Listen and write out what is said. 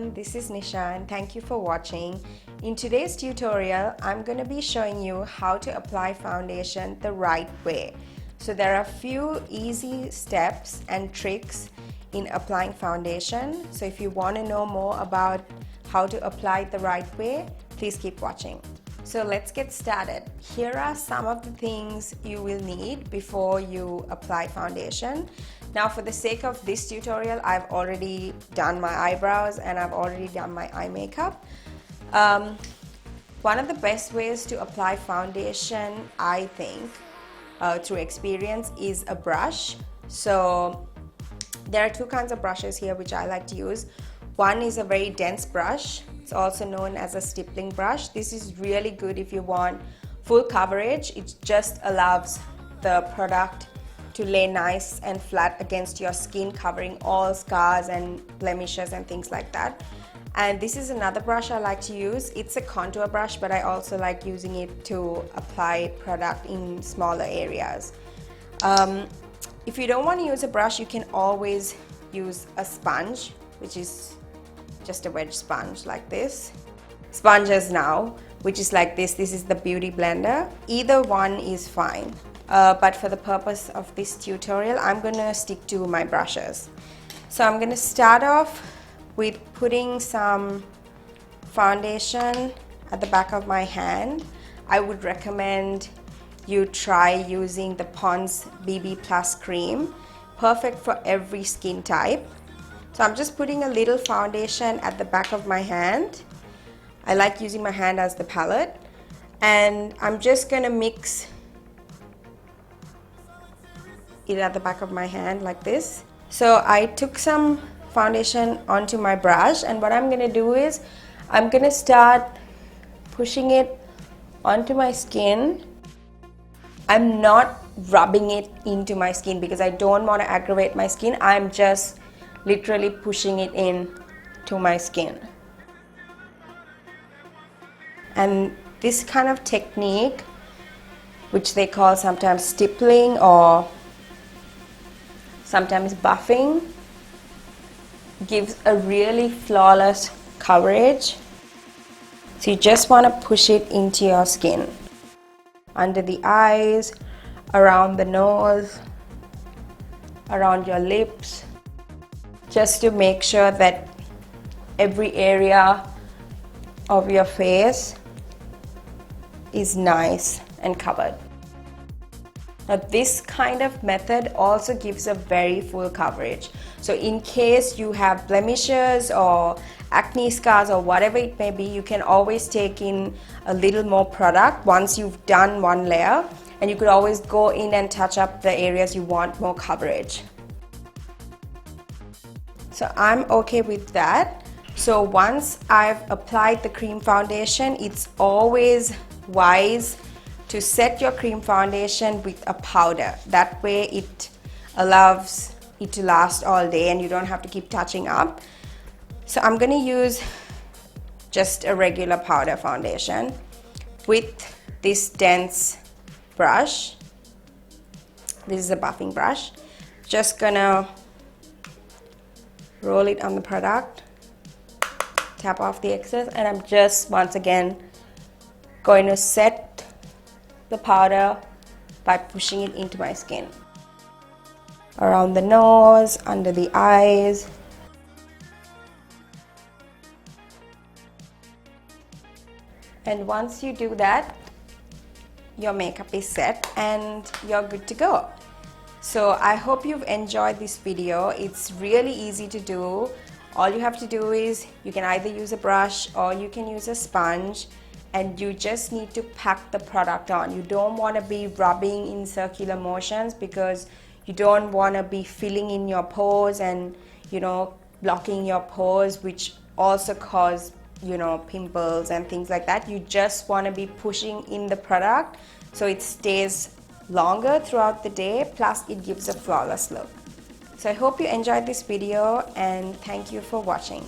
everyone, this is Nisha and thank you for watching. In today's tutorial, I'm going to be showing you how to apply foundation the right way. So there are a few easy steps and tricks in applying foundation. So if you want to know more about how to apply it the right way, please keep watching. So let's get started. Here are some of the things you will need before you apply foundation. Now for the sake of this tutorial, I've already done my eyebrows and I've already done my eye makeup. One of the best ways to apply foundation, I think, through experience, is a brush. So there are two kinds of brushes here which I like to use. One is a very dense brush. It's also known as a stippling brush. This is really good if you want full coverage. It just allows the product to lay nice and flat against your skin, covering all scars and blemishes and things like that. And this is another brush I like to use. It's a contour brush, but I also like using it to apply product in smaller areas. If you don't want to use a brush, you can always use a sponge, which is just a wedge sponge like this. Sponges now, which is like this. This is the Beauty Blender. Either one is fine. But for the purpose of this tutorial, I'm gonna stick to my brushes. So I'm gonna start off with putting some foundation at the back of my hand. I would recommend you try using the Pond's BB Plus cream. Perfect for every skin type. So I'm just putting a little foundation at the back of my hand. I like using my hand as the palette. And I'm just gonna mix it at the back of my hand like this. So I took some foundation onto my brush, and what I'm gonna do is I'm gonna start pushing it onto my skin. I'm not rubbing it into my skin because I don't want to aggravate my skin. I'm just literally pushing it in to my skin. And this kind of technique, which they call sometimes stippling or sometimes buffing, gives a really flawless coverage. So you just want to push it into your skin, under the eyes, around the nose, around your lips, just to make sure that every area of your face is nice and covered. Now this kind of method also gives a very full coverage. So in case you have blemishes or acne scars or whatever it may be, you can always take in a little more product once you've done one layer, and you could always go in and touch up the areas you want more coverage. So I'm okay with that. So once I've applied the cream foundation, it's always wise to set your cream foundation with a powder. That way it allows it to last all day and you don't have to keep touching up. So I'm gonna use just a regular powder foundation with this dense brush. This is a buffing brush. Just gonna roll it on the product, tap off the excess, and I'm just once again going to set the powder by pushing it into my skin, around the nose, under the eyes. And once you do that, your makeup is set and you're good to go. So I hope you've enjoyed this video. It's really easy to do. All you have to do is you can either use a brush or you can use a sponge, and you just need to pack the product on. You don't want to be rubbing in circular motions because you don't want to be filling in your pores and, you know, blocking your pores, which also cause, you know, pimples and things like that. You just want to be pushing in the product so it stays longer throughout the day, plus it gives a flawless look. So I hope you enjoyed this video and thank you for watching.